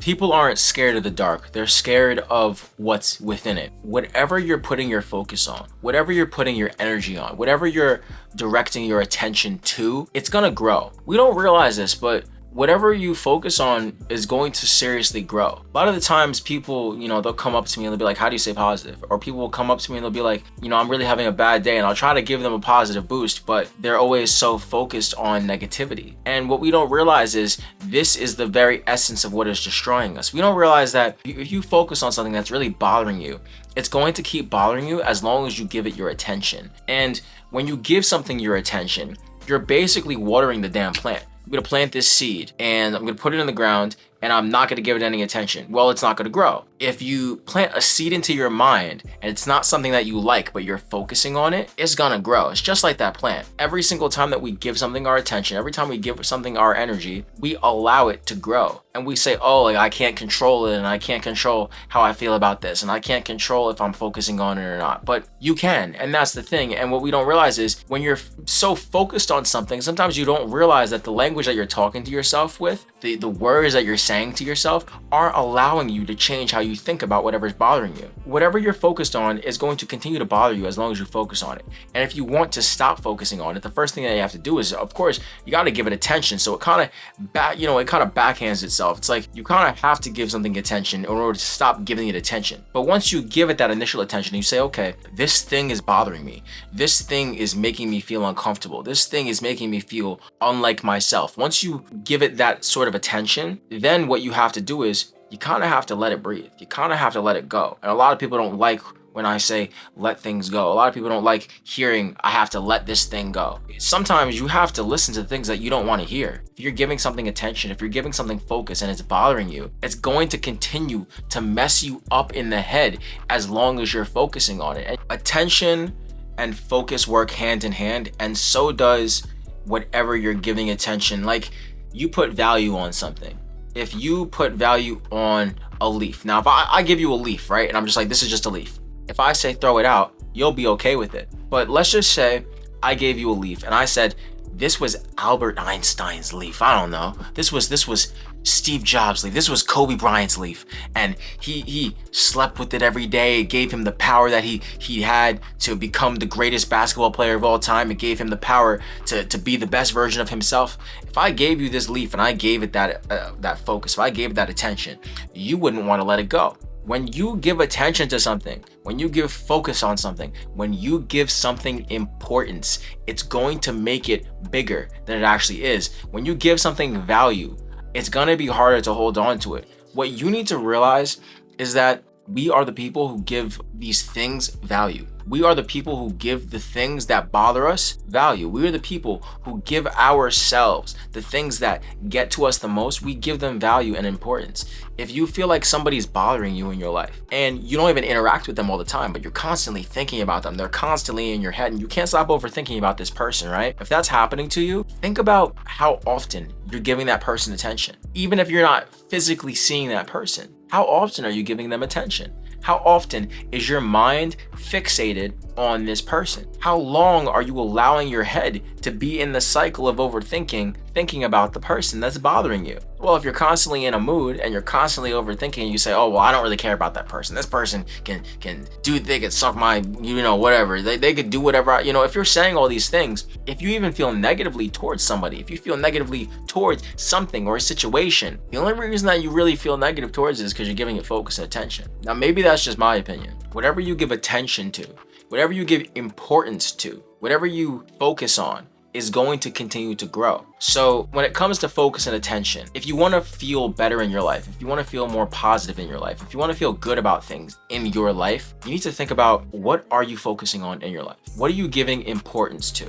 People aren't scared of the dark. They're scared of what's within it. Whatever you're putting your focus on, whatever you're putting your energy on, whatever you're directing your attention to, it's gonna grow. We don't realize this, but whatever you focus on is going to seriously grow. A lot of the times people, they'll come up to me and they'll be like, how do you stay positive? Or people will come up to me and they'll be like, I'm really having a bad day, and I'll try to give them a positive boost, but they're always so focused on negativity. And what we don't realize is this is the very essence of what is destroying us. We don't realize that if you focus on something that's really bothering you, it's going to keep bothering you as long as you give it your attention. And when you give something your attention, you're basically watering the damn plant. I'm gonna plant this seed and I'm gonna put it in the ground and I'm not gonna give it any attention. Well, it's not gonna grow. If you plant a seed into your mind and it's not something that you like, but you're focusing on it, it's gonna grow. It's just like that plant. Every single time that we give something our attention, every time we give something our energy, we allow it to grow. And we say, oh, like I can't control it, and I can't control how I feel about this, and I can't control if I'm focusing on it or not. But you can, and that's the thing. And what we don't realize is when you're so focused on something, sometimes you don't realize that the language that you're talking to yourself with, the words that you're saying to yourself aren't allowing you to change how you think about whatever's bothering you. Whatever you're focused on is going to continue to bother you as long as you focus on it. And if you want to stop focusing on it, the first thing that you have to do is, of course, you got to give it attention. So it kind of backhands itself. It's like you kind of have to give something attention in order to stop giving it attention. But once you give it that initial attention, you say, okay, this thing is bothering me. This thing is making me feel uncomfortable. This thing is making me feel unlike myself. Once you give it that sort of attention, then what you have to do is you kind of have to let it breathe. You kind of have to let it go. And a lot of people don't like when I say let things go. A lot of people don't like hearing I have to let this thing go. Sometimes you have to listen to things that you don't want to hear. If you're giving something attention, if you're giving something focus and it's bothering you, it's going to continue to mess you up in the head as long as you're focusing on it. And attention and focus work hand in hand, and so does whatever you're giving attention. Like you put value on something. If you put value on a leaf, now if I give you a leaf, right, and I'm just like, this is just a leaf. If I say throw it out, you'll be okay with it. But let's just say I gave you a leaf and I said, this was Albert Einstein's leaf. I don't know. This was Steve Jobs' leaf. This was Kobe Bryant's leaf. And he slept with it every day. It gave him the power that he had to become the greatest basketball player of all time. It gave him the power to be the best version of himself. If I gave you this leaf and I gave it that focus, if I gave it that attention, you wouldn't want to let it go. When you give attention to something, when you give focus on something, when you give something importance, it's going to make it bigger than it actually is. When you give something value, it's going to be harder to hold on to it. What you need to realize is that we are the people who give these things value. We are the people who give the things that bother us value. We are the people who give ourselves the things that get to us the most. We give them value and importance. If you feel like somebody's bothering you in your life and you don't even interact with them all the time, but you're constantly thinking about them, they're constantly in your head and you can't stop overthinking about this person, right? If that's happening to you, think about how often you're giving that person attention. Even if you're not physically seeing that person, how often are you giving them attention? How often is your mind fixated on this person? How long are you allowing your head to be in the cycle of overthinking, thinking about the person that's bothering you? Well, if you're constantly in a mood and you're constantly overthinking, you say, oh, well, I don't really care about that person. This person they could suck my, whatever. They could do whatever. If you're saying all these things, if you even feel negatively towards somebody, if you feel negatively towards something or a situation, the only reason that you really feel negative towards it is because you're giving it focus and attention. Now, maybe that's just my opinion. Whatever you give attention to, whatever you give importance to, whatever you focus on is going to continue to grow. So when it comes to focus and attention, if you want to feel better in your life, if you want to feel more positive in your life, if you want to feel good about things in your life, you need to think about what are you focusing on in your life? What are you giving importance to?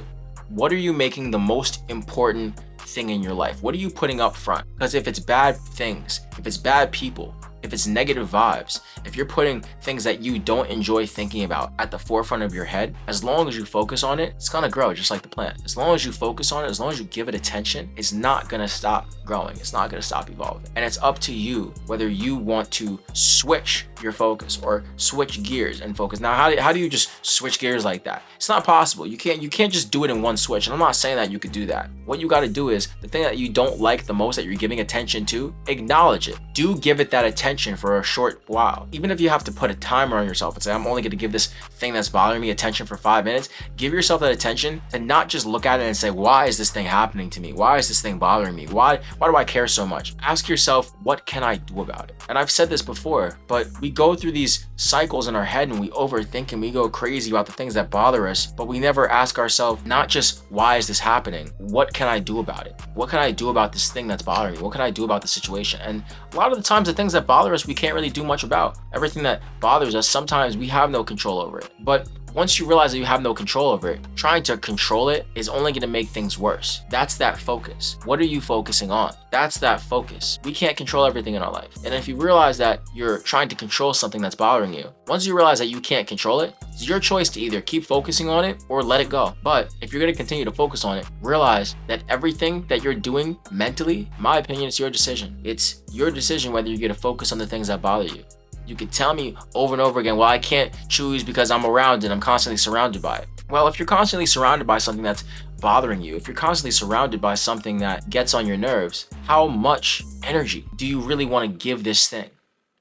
What are you making the most important thing in your life? What are you putting up front? Because if it's bad things, if it's bad people, If it's negative vibes, if you're putting things that you don't enjoy thinking about at the forefront of your head, as long as you focus on it, it's gonna grow just like the plant. As long as you focus on it, as long as you give it attention, it's not gonna stop growing. It's not gonna stop evolving. And it's up to you whether you want to switch your focus or switch gears and focus. Now, how do you just switch gears like that? It's not possible. You can't just do it in one switch. And I'm not saying that you could do that. What you got to do is the thing that you don't like the most that you're giving attention to, acknowledge it. Do give it that attention for a short while. Even if you have to put a timer on yourself and say, I'm only going to give this thing that's bothering me attention for 5 minutes, give yourself that attention and not just look at it and say, why is this thing happening to me? Why is this thing bothering me? Why do I care so much? Ask yourself, what can I do about it? And I've said this before, but we go through these cycles in our head and we overthink and we go crazy about the things that bother us, but we never ask ourselves, not just why is this happening? What can I do about it? What can I do about this thing that's bothering me? What can I do about the situation? And a lot of the times the things that bother us, we can't really do much about. Everything that bothers us, sometimes we have no control over it. But once you realize that you have no control over it, trying to control it is only going to make things worse. That's that focus. What are you focusing on? That's that focus. We can't control everything in our life. And if you realize that you're trying to control something that's bothering you, once you realize that you can't control it, it's your choice to either keep focusing on it or let it go. But if you're going to continue to focus on it, realize that everything that you're doing mentally, in my opinion, it's your decision. It's your decision whether you get to focus on the things that bother you. You could tell me over and over again, well, I can't choose because I'm around it. I'm constantly surrounded by it. Well, if you're constantly surrounded by something that's bothering you, if you're constantly surrounded by something that gets on your nerves, how much energy do you really want to give this thing?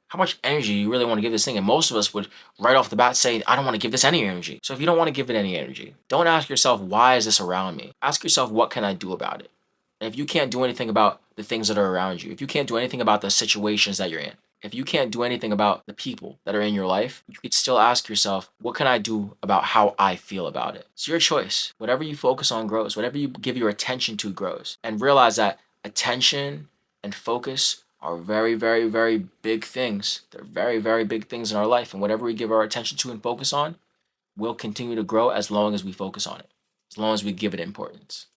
How much energy do you really want to give this thing? And most of us would right off the bat say, I don't want to give this any energy. So if you don't want to give it any energy, don't ask yourself, why is this around me? Ask yourself, what can I do about it? And if you can't do anything about the things that are around you, if you can't do anything about the situations that you're in, if you can't do anything about the people that are in your life, you could still ask yourself, what can I do about how I feel about it? It's your choice. Whatever you focus on grows. Whatever you give your attention to grows. And realize that attention and focus are very, very, very big things. They're very, very big things in our life. And whatever we give our attention to and focus on will continue to grow as long as we focus on it, as long as we give it importance.